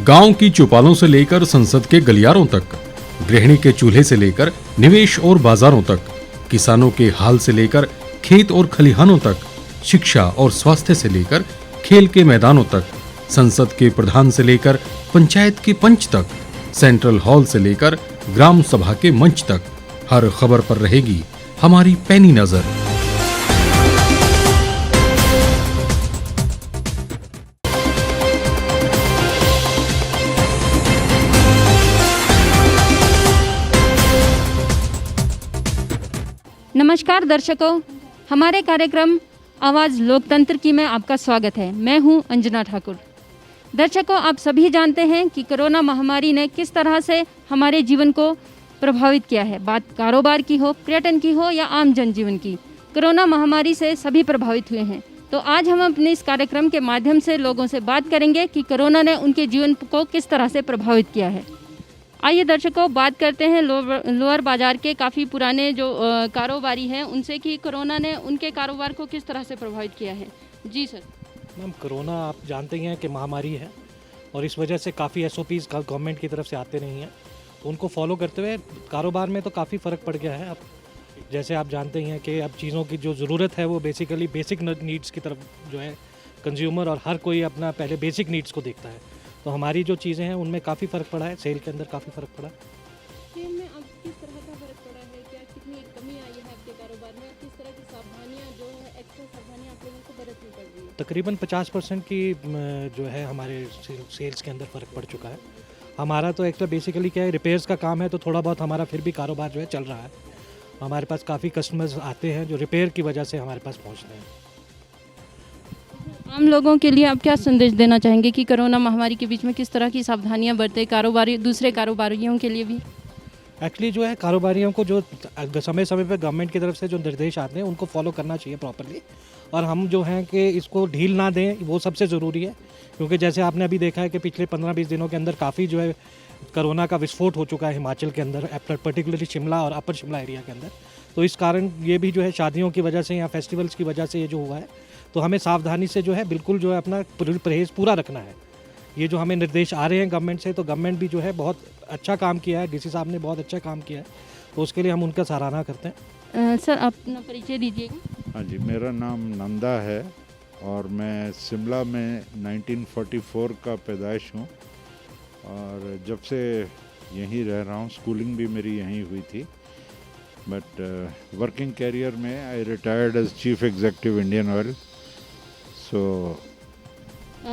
गांव की चौपालों से लेकर संसद के गलियारों तक, गृहिणी के चूल्हे से लेकर निवेश और बाजारों तक, किसानों के हाल से लेकर खेत और खलिहानों तक, शिक्षा और स्वास्थ्य से लेकर खेल के मैदानों तक, संसद के प्रधान से लेकर पंचायत के पंच तक, सेंट्रल हॉल से लेकर ग्राम सभा के मंच तक, हर खबर पर रहेगी हमारी पैनी नजर। नमस्कार दर्शकों, हमारे कार्यक्रम आवाज़ लोकतंत्र की में आपका स्वागत है। मैं हूं अंजना ठाकुर। दर्शकों, आप सभी जानते हैं कि कोरोना महामारी ने किस तरह से हमारे जीवन को प्रभावित किया है। बात कारोबार की हो, पर्यटन की हो या आम जनजीवन की, कोरोना महामारी से सभी प्रभावित हुए हैं। तो आज हम अपने इस कार्यक्रम के माध्यम से लोगों से बात करेंगे कि कोरोना ने उनके जीवन को किस तरह से प्रभावित किया है। आइए दर्शकों, बात करते हैं लोअर बाज़ार के काफ़ी पुराने जो कारोबारी हैं उनसे कि कोरोना ने उनके कारोबार को किस तरह से प्रभावित किया है। जी सर। मैम, कोरोना आप जानते ही हैं कि महामारी है और इस वजह से काफ़ी SOPs गवर्नमेंट की तरफ से आते नहीं हैं, तो उनको फॉलो करते हुए कारोबार में तो काफ़ी फ़र्क पड़ गया है। अब जैसे आप जानते ही हैं कि अब चीज़ों की जो ज़रूरत है वो बेसिकली बेसिक नीड्स की तरफ जो है कंज्यूमर और हर कोई अपना पहले बेसिक नीड्स को देखता है। तो हमारी जो चीज़ें हैं उनमें काफ़ी फ़र्क पड़ा है, सेल के अंदर काफ़ी फ़र्क पड़ा। सेल में अब किस तरह का फ़र्क पड़ा है, क्या कितनी कमी आई है आपके कारोबार में, किस तरह की सावधानियां जो है एक्स्ट्रा सावधानियां आप लोगों को बरतनी पड़ रही है? तकरीबन 50% की जो है हमारे सेल्स के अंदर फ़र्क पड़ चुका है। हमारा तो एक्चुअली बेसिकली क्या है, रिपेयर्स का काम है, तो थोड़ा बहुत हमारा फिर भी कारोबार जो है चल रहा है। हमारे पास काफ़ी कस्टमर्स आते हैं जो रिपेयर की वजह से हमारे पास पहुँचते हैं। आम लोगों के लिए आप क्या संदेश देना चाहेंगे कि कोरोना महामारी के बीच में किस तरह की सावधानियां बरतें, कारोबारी दूसरे कारोबारियों के लिए भी? एक्चुअली जो है कारोबारियों को जो समय समय पर गवर्नमेंट की तरफ से जो निर्देश आते हैं उनको फॉलो करना चाहिए प्रॉपरली, और हम जो हैं कि इसको ढील ना दें, वो सबसे ज़रूरी है। क्योंकि जैसे आपने अभी देखा है कि पिछले 15-20 दिनों के अंदर काफ़ी जो है कोरोना का विस्फोट हो चुका है हिमाचल के अंदर, पर्टिकुलरली शिमला और अपर शिमला एरिया के अंदर। तो इस कारण ये भी जो है शादियों की वजह से या फेस्टिवल्स की वजह से ये जो हुआ है, तो हमें सावधानी से जो है बिल्कुल जो है अपना परहेज़ पूरा रखना है। ये जो हमें निर्देश आ रहे हैं गवर्नमेंट से, तो गवर्नमेंट भी जो है बहुत अच्छा काम किया है, DC साहब ने बहुत अच्छा काम किया है, तो उसके लिए हम उनका सराहना करते हैं। सर, अपना परिचय दीजिएगा। हाँ जी, मेरा नाम नंदा है और मैं शिमला में 1944 का पैदाइश हूँ और जब से यहीं रह रहा हूँ। स्कूलिंग भी मेरी यहीं हुई थी, बट वर्किंग कैरियर में I retired as chief executive Indian oil.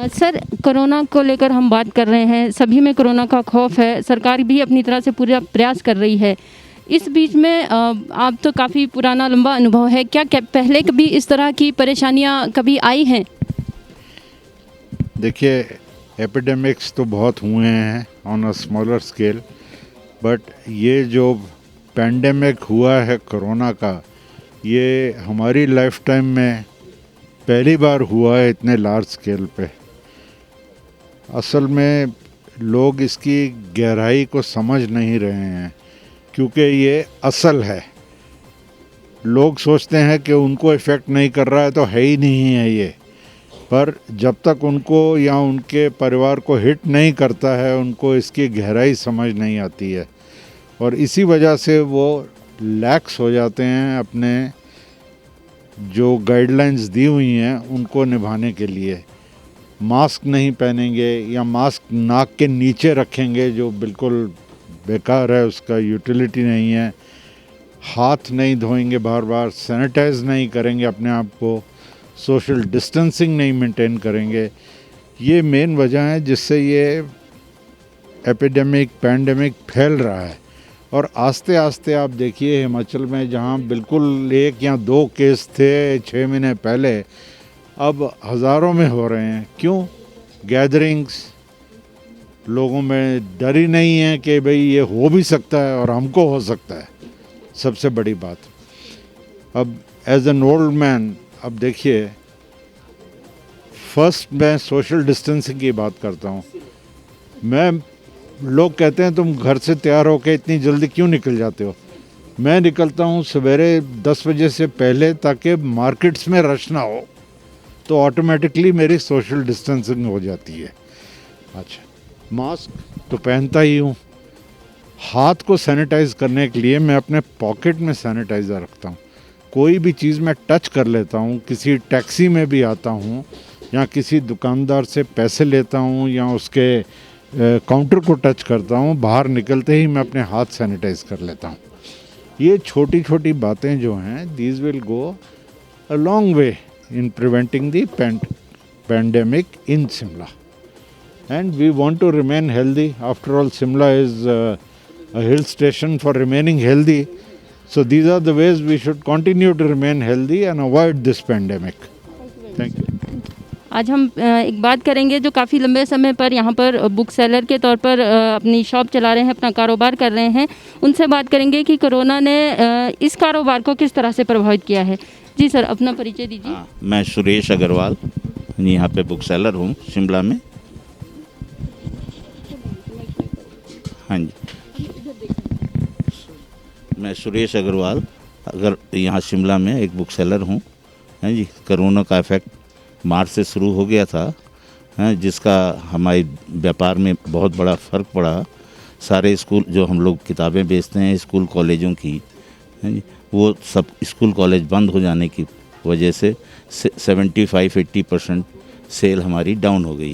Sir, corona को लेकर हम बात कर रहे हैं, सभी में कोरोना का खौफ है, सरकार भी अपनी तरह से पूरा प्रयास कर रही है। इस बीच में आप तो काफ़ी पुराना लंबा अनुभव है, क्या पहले कभी इस तरह की परेशानियां कभी आई हैं? देखिए, एपिडेमिक्स तो बहुत हुए हैं on a smaller scale, but ये जो पैंडेमिक हुआ है कोरोना का, ये हमारी लाइफ टाइम में पहली बार हुआ है इतने लार्ज स्केल पे। असल में लोग इसकी गहराई को समझ नहीं रहे हैं क्योंकि ये असल है। लोग सोचते हैं कि उनको इफ़ेक्ट नहीं कर रहा है तो है ही नहीं है ये, पर जब तक उनको या उनके परिवार को हिट नहीं करता है उनको इसकी गहराई समझ नहीं आती है, और इसी वजह से वो लैक्स हो जाते हैं अपने जो गाइडलाइंस दी हुई हैं उनको निभाने के लिए। मास्क नहीं पहनेंगे या मास्क नाक के नीचे रखेंगे जो बिल्कुल बेकार है, उसका यूटिलिटी नहीं है। हाथ नहीं धोएंगे बार बार, सैनिटाइज नहीं करेंगे अपने आप को, सोशल डिस्टेंसिंग नहीं मेंटेन करेंगे। ये मेन वजह है जिससे ये एपिडेमिक पैंडेमिक फैल रहा है। और आस्ते आस्ते आप देखिए हिमाचल में जहाँ बिल्कुल 1 या 2 केस थे 6 महीने पहले, अब हज़ारों में हो रहे हैं। क्यों? गैदरिंग्स, लोगों में डर ही नहीं है कि भाई ये हो भी सकता है और हमको हो सकता है। सबसे बड़ी बात, अब एज एन ओल्ड मैन, अब देखिए, फर्स्ट मैं सोशल डिस्टेंसिंग की बात करता हूँ। लोग कहते हैं तुम घर से तैयार होकर इतनी जल्दी क्यों निकल जाते हो? मैं निकलता हूँ सवेरे 10 बजे से पहले ताकि मार्केट्स में रश ना हो, तो ऑटोमेटिकली मेरी सोशल डिस्टेंसिंग हो जाती है। अच्छा, मास्क तो पहनता ही हूँ। हाथ को सैनिटाइज करने के लिए मैं अपने पॉकेट में सैनिटाइज़र रखता हूँ। कोई भी चीज़ मैं टच कर लेता हूँ, किसी टैक्सी में भी आता हूँ या किसी दुकानदार से पैसे लेता हूँ या उसके काउंटर को टच करता हूँ, बाहर निकलते ही मैं अपने हाथ सैनिटाइज कर लेता हूँ। ये छोटी छोटी बातें जो हैं, these will go a long way in preventing the pandemic in Shimla. And we want to remain healthy. After all, Shimla is a hill station for remaining healthy. So these are the ways we should continue to remain healthy and avoid this pandemic. Thank you. आज हम एक बात करेंगे जो काफ़ी लंबे समय पर यहाँ पर बुक सेलर के तौर पर अपनी शॉप चला रहे हैं, अपना कारोबार कर रहे हैं। उनसे बात करेंगे कि कोरोना ने इस कारोबार को किस तरह से प्रभावित किया है। जी सर, अपना परिचय दीजिए। मैं सुरेश अग्रवाल यहाँ पे बुक सेलर हूँ शिमला में। हाँ जी, मैं सुरेश अग्रवाल यहाँ शिमला में एक बुक सेलर हूँ। हाँ जी, कोरोना का इफेक्ट मार्च से शुरू हो गया था, हाँ, जिसका हमारे व्यापार में बहुत बड़ा फ़र्क पड़ा। सारे स्कूल जो हम लोग किताबें बेचते हैं स्कूल कॉलेजों की, हाँ जी, वो सब स्कूल कॉलेज बंद हो जाने की वजह से 75-80% सेल हमारी डाउन हो गई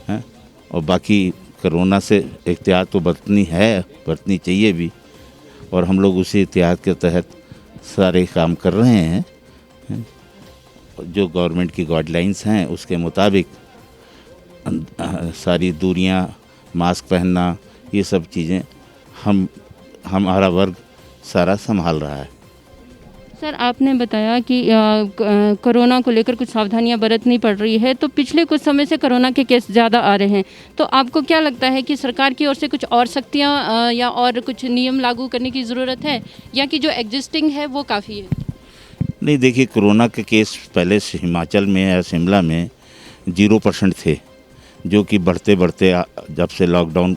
है। और बाकी कोरोना से एहतियात तो बरतनी चाहिए भी, और हम लोग उसी एहतियात के तहत सारे काम कर रहे हैं। जो गवर्नमेंट की गाइडलाइंस हैं उसके मुताबिक सारी दूरियां, मास्क पहनना, ये सब चीज़ें हमारा वर्ग सारा संभाल रहा है। सर, आपने बताया कि कोरोना को लेकर कुछ सावधानियां बरतनी पड़ रही है, तो पिछले कुछ समय से कोरोना के केस ज़्यादा आ रहे हैं, तो आपको क्या लगता है कि सरकार की ओर से कुछ और सख्तियां या और कुछ नियम लागू करने की ज़रूरत है, या कि जो एग्जिस्टिंग है वो काफ़ी है? नहीं, देखिए, कोरोना के केस पहले हिमाचल में या शिमला में 0% थे, जो कि बढ़ते बढ़ते जब से लॉकडाउन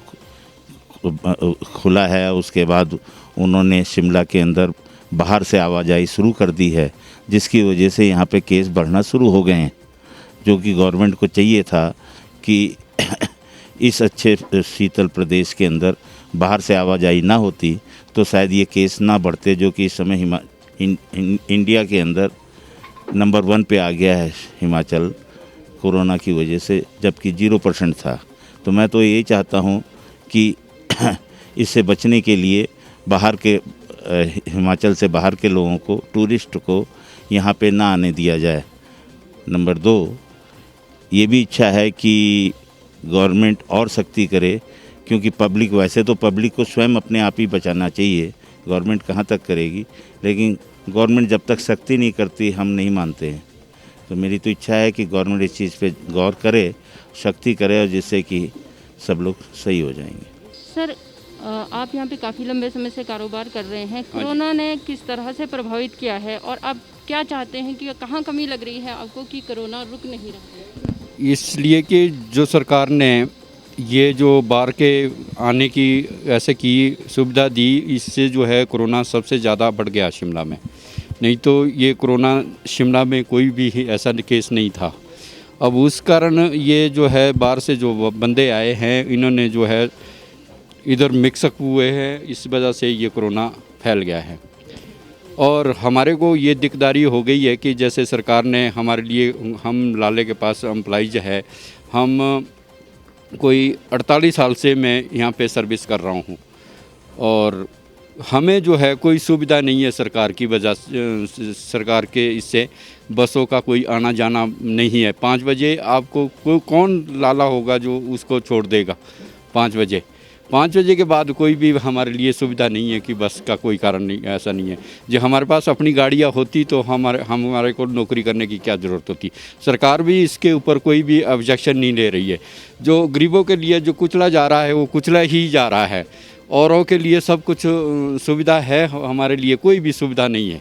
खुला है उसके बाद उन्होंने शिमला के अंदर बाहर से आवाजाही शुरू कर दी है, जिसकी वजह से यहाँ पे केस बढ़ना शुरू हो गए हैं। जो कि गवर्नमेंट को चाहिए था कि इस अच्छे शीतल प्रदेश के अंदर बाहर से आवाजाही ना होती तो शायद ये केस ना बढ़ते, जो कि इस समय इंडिया के अंदर नंबर 1 पे आ गया है हिमाचल कोरोना की वजह से, जबकि 0% था। तो मैं तो यही चाहता हूँ कि इससे बचने के लिए बाहर के हिमाचल से बाहर के लोगों को, टूरिस्ट को यहाँ पे ना आने दिया जाए। नंबर 2, ये भी इच्छा है कि गवर्नमेंट और सख्ती करे, क्योंकि पब्लिक, वैसे तो पब्लिक को स्वयं अपने आप ही बचाना चाहिए, गवर्नमेंट कहाँ तक करेगी, लेकिन गवर्नमेंट जब तक सख्ती नहीं करती हम नहीं मानते हैं। तो मेरी तो इच्छा है कि गवर्नमेंट इस चीज़ पे गौर करे, सख्ती करे, और जिससे कि सब लोग सही हो जाएंगे। सर, आप यहाँ पे काफ़ी लंबे समय से कारोबार कर रहे हैं, कोरोना ने किस तरह से प्रभावित किया है, और आप क्या चाहते हैं कि कहाँ कमी लग रही है आपको कि कोरोना रुक नहीं रहा है? इसलिए कि जो सरकार ने ये जो बाहर के आने की ऐसे की सुविधा दी, इससे जो है कोरोना सबसे ज़्यादा बढ़ गया शिमला में। नहीं तो ये कोरोना शिमला में कोई भी ऐसा केस नहीं था। अब उस कारण ये जो है बाहर से जो बंदे आए हैं, इन्होंने जो है इधर मिक्सअप हुए हैं, इस वजह से ये कोरोना फैल गया है। और हमारे को ये दिक्कदारी हो गई है कि जैसे सरकार ने हमारे लिए, हम लाले के पास एम्प्लॉइज है, हम कोई 48 साल से मैं यहाँ पे सर्विस कर रहा हूँ, और हमें जो है कोई सुविधा नहीं है सरकार की वजह से। सरकार के इससे बसों का कोई आना जाना नहीं है। 5 बजे आपको कौन लाला होगा जो उसको छोड़ देगा 5 बजे? 5 बजे के बाद कोई भी हमारे लिए सुविधा नहीं है कि बस का कोई कारण नहीं, ऐसा नहीं है। जो हमारे पास अपनी गाड़ियाँ होती तो हमारे को नौकरी करने की क्या ज़रूरत होती। सरकार भी इसके ऊपर कोई भी ऑब्जेक्शन नहीं ले रही है। जो गरीबों के लिए जो कुचला जा रहा है वो कुचला ही जा रहा है, औरों के लिए सब कुछ सुविधा है, हमारे लिए कोई भी सुविधा नहीं है।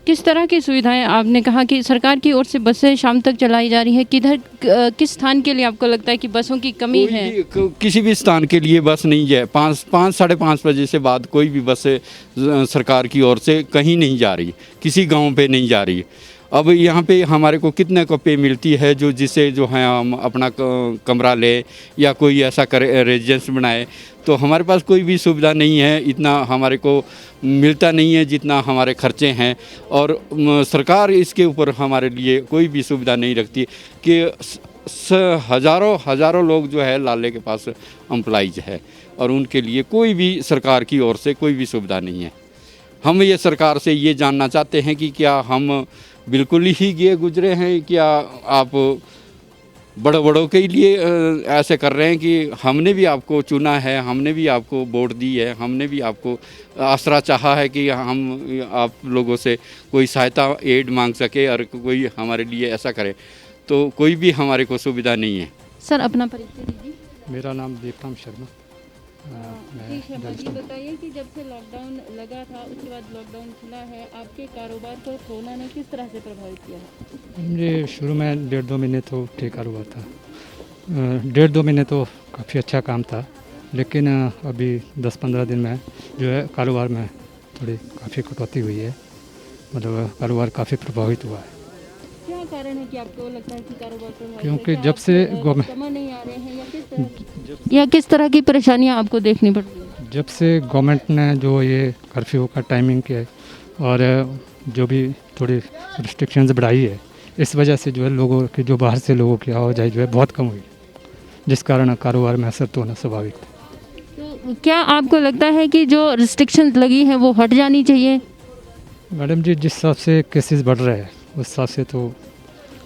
किस तरह की सुविधाएं? आपने कहा कि सरकार की ओर से बसें शाम तक चलाई जा रही है, किस स्थान के लिए आपको लगता है कि बसों की कमी है? किसी भी स्थान के लिए बस नहीं है। 5-5:30 बजे से बाद कोई भी बस सरकार की ओर से कहीं नहीं जा रही, किसी गांव पे नहीं जा रही। अब यहाँ पे हमारे को कितने को पे मिलती है जो जिससे जो है हम अपना कमरा ले या कोई ऐसा करे रेजिडेंस बनाए, तो हमारे पास कोई भी सुविधा नहीं है, इतना हमारे को मिलता नहीं है जितना हमारे खर्चे हैं। और सरकार इसके ऊपर हमारे लिए कोई भी सुविधा नहीं रखती कि हज़ारों लोग जो है लाले के पास एम्प्लॉइज है और उनके लिए कोई भी सरकार की ओर से कोई भी सुविधा नहीं है। हम ये सरकार से ये जानना चाहते हैं कि क्या हम बिल्कुल ही ये गुजरे हैं, क्या आप बड़ों के लिए ऐसे कर रहे हैं कि हमने भी आपको चुना है, हमने भी आपको वोट दी है, हमने भी आपको आसरा चाहा है कि हम आप लोगों से कोई सहायता एड मांग सके और कोई हमारे लिए ऐसा करे, तो कोई भी हमारे को सुविधा नहीं है। सर अपना परिचय दीजिए। मेरा नाम दीपराम शर्मा। जी शर्मा जी, बताइए कि जब से लॉकडाउन लगा था उसके बाद लॉकडाउन खुला है, आपके कारोबार को कोरोना ने किस तरह से प्रभावित किया है? मुझे शुरू में 1.5-2 महीने तो ठीक हुआ था। 1.5-2 महीने तो काफ़ी अच्छा काम था, लेकिन अभी 10-15 दिन में जो है कारोबार में थोड़ी काफ़ी कटौती हुई है, मतलब कारोबार काफ़ी प्रभावित हुआ है। क्या कारण है कि आपको लगता है कि कारोबार प्रभावित है? क्योंकि क्या जब से आपको कस्टमर नहीं आ रहे हैं या किस तरह की परेशानियां आपको देखनी पड़ रही है? जब से गवर्नमेंट ने जो ये कर्फ्यू का टाइमिंग किया है और जो भी थोड़ी रिस्ट्रिक्शंस बढ़ाई है, इस वजह से जो है लोगों की जो बाहर से लोगों की आवाजाही जो है बहुत कम हुई, जिस कारण कारोबार में असर तो होना स्वाभाविक था। तो क्या आपको लगता है कि जो रिस्ट्रिक्शंस लगी हैं वो हट जानी चाहिए? मैडम जी, जिस हिसाब से केसेस बढ़ रहे हैं उस हिसाब से तो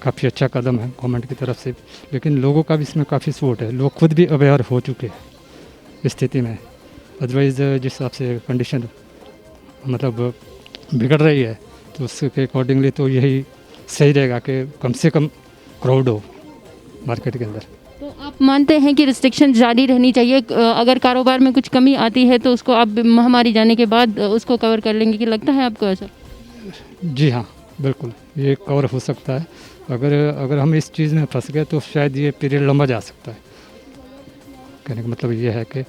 काफ़ी अच्छा कदम है गवर्नमेंट की तरफ से, लेकिन लोगों का भी इसमें काफ़ी सपोर्ट है। लोग खुद भी अवेयर हो चुके हैं इस स्थिति में। अदरवाइज़ जिस हिसाब से कंडीशन मतलब बिगड़ रही है तो उसके अकॉर्डिंगली तो यही सही रहेगा कि कम से कम क्राउड हो मार्केट के अंदर। तो आप मानते हैं कि रिस्ट्रिक्शन जारी रहनी चाहिए, अगर कारोबार में कुछ कमी आती है तो उसको आप महामारी जाने के बाद उसको कवर कर लेंगे, कि लगता है आपको ऐसा? जी हाँ, बिल्कुल ये कवर हो सकता है। अगर हम इस चीज़ में फंस गए तो शायद ये पीरियड लंबा जा सकता है। कहने का मतलब ये है कि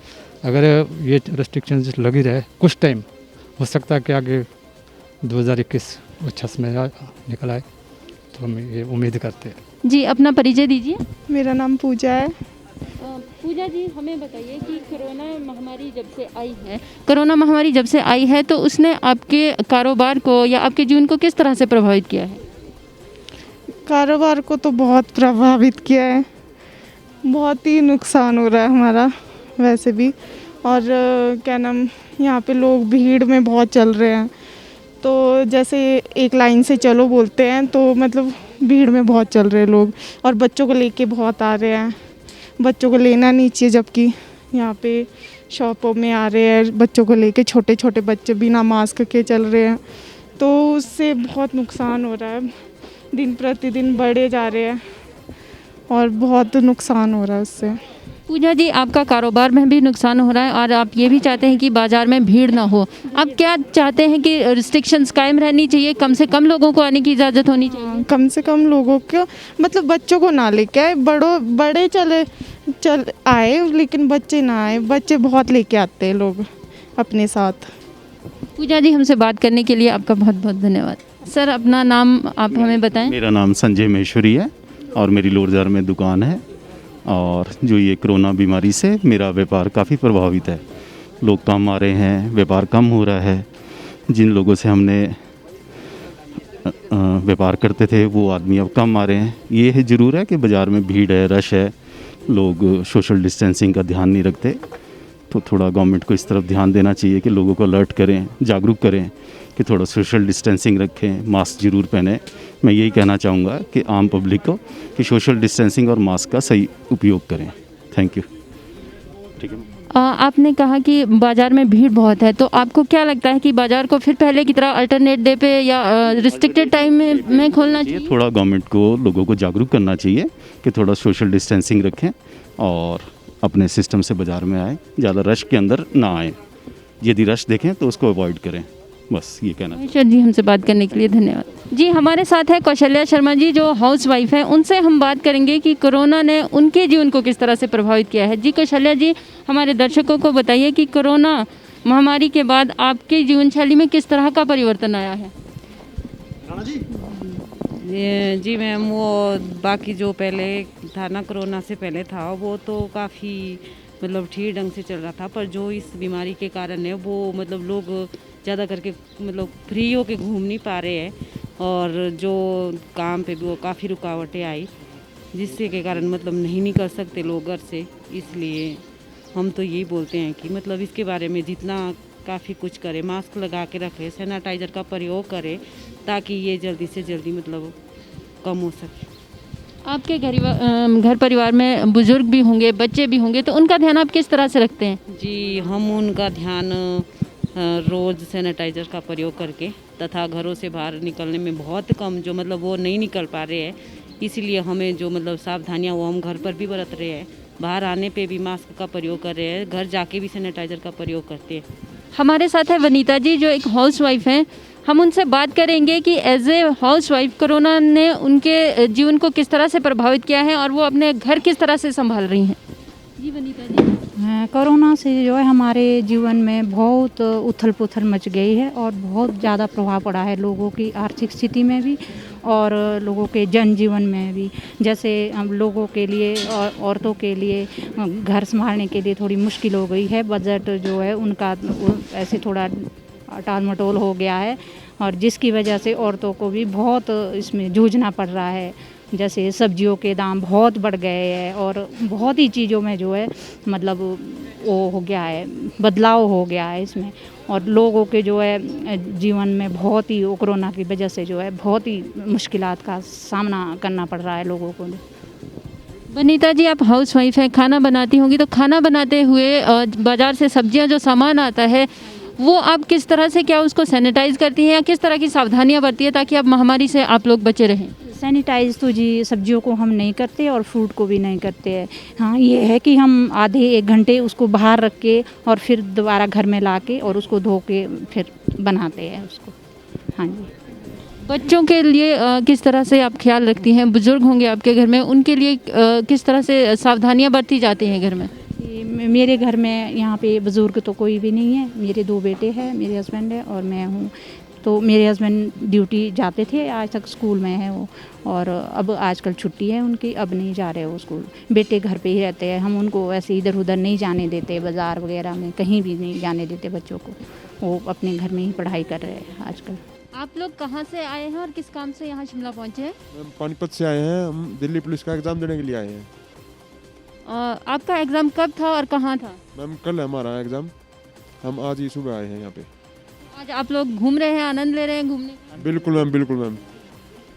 अगर ये रेस्ट्रिक्शंस लगी रहे कुछ टाइम, हो सकता है कि आगे 2021 अच्छा समय निकल आए, तो हम ये उम्मीद करते हैं। जी अपना परिचय दीजिए। मेरा नाम पूजा है। पूजा जी, हमें बताइए कि कोरोना महामारी जब से आई है तो उसने आपके कारोबार को या आपके जीवन को किस तरह से प्रभावित किया है? कारोबार को तो बहुत प्रभावित किया है, बहुत ही नुकसान हो रहा है हमारा वैसे भी। और क्या नाम, यहाँ पे लोग भीड़ में बहुत चल रहे हैं, तो जैसे एक लाइन से चलो बोलते हैं तो मतलब भीड़ में बहुत चल रहे हैं लोग, और बच्चों को लेके बहुत आ रहे हैं। बच्चों को लेना नहीं चाहिए, जबकि यहाँ पे शॉपों में आ रहे हैं बच्चों को लेके, छोटे छोटे बच्चे बिना मास्क के चल रहे हैं, तो उससे बहुत नुकसान हो रहा है। दिन प्रतिदिन बढ़े जा रहे हैं और बहुत नुकसान हो रहा है उससे। पूजा जी, आपका कारोबार में भी नुकसान हो रहा है और आप ये भी चाहते हैं कि बाज़ार में भीड़ ना हो। आप क्या चाहते हैं कि रिस्ट्रिक्शंस कायम रहनी चाहिए, कम से कम लोगों को आने की इजाज़त होनी चाहिए? कम से कम लोगों को, मतलब बच्चों को ना लेके आए, बड़े चल आए लेकिन बच्चे ना आए। बच्चे बहुत लेके आते हैं लोग अपने साथ। पूजा जी, हमसे बात करने के लिए आपका बहुत बहुत धन्यवाद। सर अपना नाम आप हमें बताएं। मेरा नाम संजय महेश्वरी है और मेरी लोरजार में दुकान है, और जो ये कोरोना बीमारी से मेरा व्यापार काफ़ी प्रभावित है। लोग कम आ रहे हैं, व्यापार कम हो रहा है। जिन लोगों से हमने व्यापार करते थे वो आदमी अब कम आ रहे हैं। ये है ज़रूर है कि बाज़ार में भीड़ है, रश है, लोग सोशल डिस्टेंसिंग का ध्यान नहीं रखते, तो थोड़ा गवर्नमेंट को इस तरफ ध्यान देना चाहिए कि लोगों को अलर्ट करें, जागरूक करें कि थोड़ा सोशल डिस्टेंसिंग रखें, मास्क ज़रूर पहने। मैं यही कहना चाहूँगा कि आम पब्लिक को कि सोशल डिस्टेंसिंग और मास्क का सही उपयोग करें। Thank you. ठीक है। आपने कहा कि बाज़ार में भीड़ बहुत है, तो आपको क्या लगता है कि बाज़ार को फिर पहले की तरह अल्टरनेट डे पे या रिस्ट्रिक्टेड टाइम में खोलना चाहिए? थोड़ा गवर्नमेंट को लोगों को जागरूक करना चाहिए कि थोड़ा सोशल डिस्टेंसिंग रखें और अपने सिस्टम से बाज़ार में आए, ज़्यादा रश के अंदर ना आए। यदि रश देखें तो उसको अवॉइड करें, बस ये कहना। महेश्वर जी, हमसे बात करने के लिए धन्यवाद। जी हमारे साथ है कौशल्या शर्मा जी, जो हाउस वाइफ है। उनसे हम बात करेंगे कि कोरोना ने उनके जीवन को किस तरह से प्रभावित किया है। जी कौशल्या जी, हमारे दर्शकों को बताइए कि कोरोना महामारी के बाद आपके जीवन शैली में किस तरह का परिवर्तन आया है? जी मैम, वो बाकी जो पहले था ना, कोरोना से पहले था, वो तो काफ़ी मतलब ठीक ढंग से चल रहा था। पर जो इस बीमारी के कारण है वो मतलब लोग ज़्यादा करके मतलब फ्री होके घूम नहीं पा रहे हैं, और जो काम पे भी वो काफ़ी रुकावटें आई, जिससे के कारण मतलब नहीं निकल सकते लोग घर से। इसलिए हम तो यही बोलते हैं कि मतलब इसके बारे में जितना काफ़ी कुछ करें, मास्क लगा के रखें, सैनिटाइज़र का प्रयोग करें, ताकि ये जल्दी से जल्दी मतलब कम हो सके। आपके घर परिवार में बुजुर्ग भी होंगे, बच्चे भी होंगे, तो उनका ध्यान आप किस तरह से रखते हैं? जी, हम उनका ध्यान रोज़ सैनिटाइज़र का प्रयोग करके तथा घरों से बाहर निकलने में बहुत कम, जो मतलब वो नहीं निकल पा रहे हैं, इसीलिए हमें जो मतलब सावधानियाँ वो हम घर पर भी बरत रहे हैं, बाहर आने पे भी मास्क का प्रयोग कर रहे हैं, घर जाके भी सैनिटाइज़र का प्रयोग करते हैं। हमारे साथ है वनीता जी, जो एक हाउसवाइफ हैं। हम उनसे बात करेंगे कि एज ए हाउसवाइफ कोरोना ने उनके जीवन को किस तरह से प्रभावित किया है और वो अपने घर किस तरह से संभाल रही हैं। जी वनीता जी। कोरोना से जो है हमारे जीवन में बहुत उथल पुथल मच गई है और बहुत ज़्यादा प्रभाव पड़ा है लोगों की आर्थिक स्थिति में भी और लोगों के जनजीवन में भी। जैसे हम लोगों के लिए और औरतों के लिए घर संभालने के लिए थोड़ी मुश्किल हो गई है। बजट जो है उनका ऐसे थोड़ा टाल मटोल हो गया है, और जिसकी वजह से औरतों को भी बहुत इसमें जूझना पड़ रहा है। जैसे सब्जियों के दाम बहुत बढ़ गए हैं और बहुत ही चीज़ों में जो है मतलब वो हो गया है, बदलाव हो गया है इसमें, और लोगों के जो है जीवन में बहुत ही कोरोना की वजह से जो है बहुत ही मुश्किलात का सामना करना पड़ रहा है लोगों को। वनीता जी, आप हाउसवाइफ हैं, खाना बनाती होंगी, तो खाना बनाते हुए बाज़ार से सब्जियां जो सामान आता है वो आप किस तरह से, क्या उसको सैनिटाइज़ करती हैं या किस तरह की सावधानियां बरती है ताकि अब महामारी से आप लोग बचे रहें? सैनिटाइज़ तो जी सब्जियों को हम नहीं करते और फ्रूट को भी नहीं करते हैं। हाँ, ये है कि हम आधे एक घंटे उसको बाहर रख के और फिर दोबारा घर में ला के और उसको धो के फिर बनाते हैं उसको। हाँ जी। बच्चों के लिए किस तरह से आप ख्याल रखती हैं? बुजुर्ग होंगे आपके घर में, उनके लिए किस तरह से सावधानियां बरती जाती हैं घर में? मेरे घर में यहाँ पे बुज़ुर्ग तो कोई भी नहीं है। मेरे 2 बेटे हैं, मेरे हस्बैंड है और मैं हूँ। तो मेरे हस्बैंड ड्यूटी जाते थे, आज तक स्कूल में है वो, और अब आजकल छुट्टी है उनकी, अब नहीं जा रहे वो स्कूल। बेटे घर पे ही रहते हैं। हम उनको ऐसे इधर उधर नहीं जाने देते, बाज़ार वगैरह में कहीं भी नहीं जाने देते बच्चों को। वो अपने घर में ही पढ़ाई कर रहे हैं आजकल। आप लोग कहाँ से आए हैं और किस काम से यहाँ शिमला पहुँचे हैं? हम पानीपत से आए हैं। हम दिल्ली पुलिस का एग्ज़ाम देने के लिए आए हैं। आपका एग्ज़ाम कब था और कहाँ था? मैम कल है हमारा एग्ज़ाम। हम आज ही सुबह आए हैं यहाँ पे। आज आप लोग घूम रहे हैं, आनंद ले रहे हैं घूमने का? बिल्कुल मैम, बिल्कुल मैम।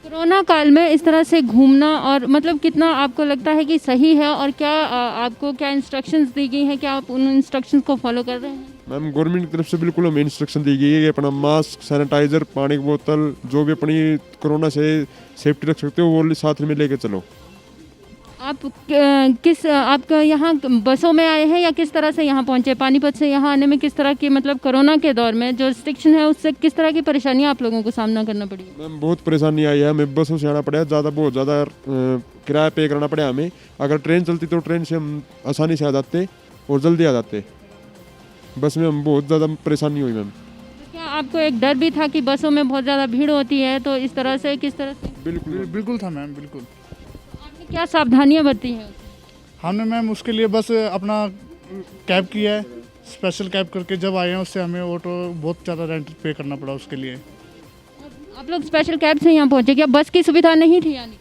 कोरोना काल में इस तरह से घूमना और मतलब कितना आपको लगता है कि सही है, और क्या आपको क्या इंस्ट्रक्शंस दी गई हैं, क्या आप उन इंस्ट्रक्शंस को फॉलो कर रहे हैं? मैम गवर्नमेंट की तरफ से बिल्कुल हमें इंस्ट्रक्शन दी गई है कि अपना मास्क, सैनिटाइज़र, पानी की बोतल, जो भी अपनी कोरोना से सेफ्टी रख सकते हो वो साथ में लेके चलो। आप आपका यहाँ बसों में आए हैं या किस तरह से यहाँ पहुँचे? पानीपत से यहाँ आने में किस तरह की मतलब कोरोना के दौर में जो रिस्ट्रिक्शन है उससे किस तरह की परेशानियाँ आप लोगों को सामना करना पड़ी? मैम बहुत परेशानी आई है, हमें बसों से आना पड़ा, बहुत ज़्यादा किराया पे करना पड़ा हमें। अगर ट्रेन चलती तो ट्रेन से हम आसानी से आ जाते और जल्दी आ जाते। बस में हम बहुत ज़्यादा परेशानी हुई मैम। क्या आपको एक डर भी था कि बसों में बहुत ज़्यादा भीड़ होती है, तो इस तरह से किस तरह से? बिल्कुल था मैम, बिल्कुल। आपने क्या सावधानियाँ बरती हैं? हमने मैम उसके लिए बस अपना कैब किया है, स्पेशल कैब करके जब आए हैं उससे हमें ऑटो बहुत ज़्यादा रेंट पे करना पड़ा उसके लिए। आप लोग स्पेशल कैब से यहाँ पहुँचे, क्या बस की सुविधा नहीं थी? यानी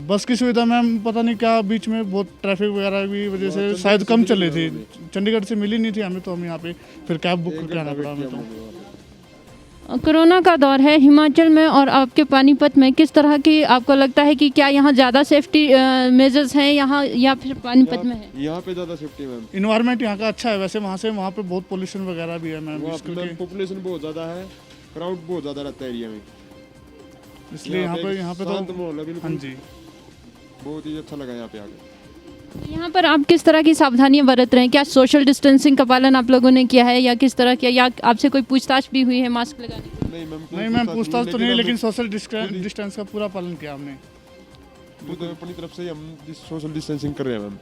बस की सुविधा मैम पता नहीं क्या बीच में बहुत ट्रैफिक वगैरह की वजह से शायद कम चल रही थी, चंडीगढ़ से मिली नहीं थी हमें, तो हम यहाँ पे फिर कैब बुक करके आना पड़ा हमें। तो कोरोना का दौर है हिमाचल में और आपके पानीपत में, किस तरह की आपको लगता है कि क्या यहाँ ज़्यादा सेफ्टी मेजर्स हैं यहाँ या फिर पानीपत में है? यहाँ पे ज़्यादा सेफ्टी मैम। इन्वायरमेंट यहाँ का अच्छा है वैसे, वहाँ पे बहुत पोल्यूशन वगैरह भी है मैम। पॉपुलेशन बहुत ज़्यादा है, क्राउड बहुत ज़्यादा रहता है एरिया में, इसलिए यहाँ पे शांत माहौल है बिल्कुल। हाँ जी, बहुत ही अच्छा लगा यहाँ पे आके। यहाँ पर आप किस तरह की सावधानियां बरत रहे हैं? क्या सोशल डिस्टेंसिंग का पालन आप लोगों ने किया है या किस तरह किया, या आपसे कोई पूछताछ भी हुई है मास्क लगाने की? नहीं मैम पूछताछ तो नहीं, लेकिन सोशल डिस्टेंस का पूरा पालन किया हमने। तो अपनी तरफ से हम सोशल डिस्टेंसिंग कर रहे हैं मैम।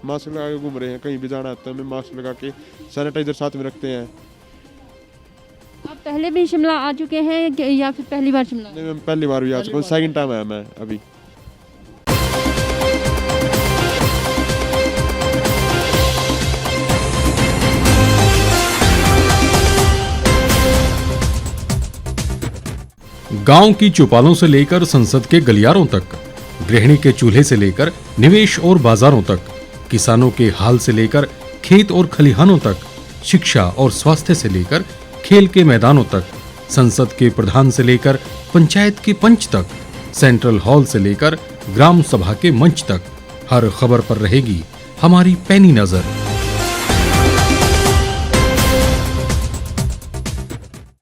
मास्क लगा के घूम रहे हैं, कहीं भी जाना आता है हमें मास्क लगा के, सैनिटाइजर साथ में रखते हैं। आप पहले भी शिमला आ चुके हैं या फिर पहली बार शिमला? नहीं, मैं पहली बार भी आ चुका हूँ, सेकंड टाइम आया मैं अभी। गांव की चौपालों से लेकर संसद के गलियारों तक, गृहिणी के चूल्हे से लेकर निवेश और बाजारों तक, किसानों के हाल से लेकर खेत और खलिहानों तक, शिक्षा और स्वास्थ्य से लेकर खेल के मैदानों तक, संसद के प्रधान से लेकर पंचायत के पंच तक, सेंट्रल हॉल से लेकर ग्राम सभा के मंच तक, हर खबर पर रहेगी हमारी पैनी नजर।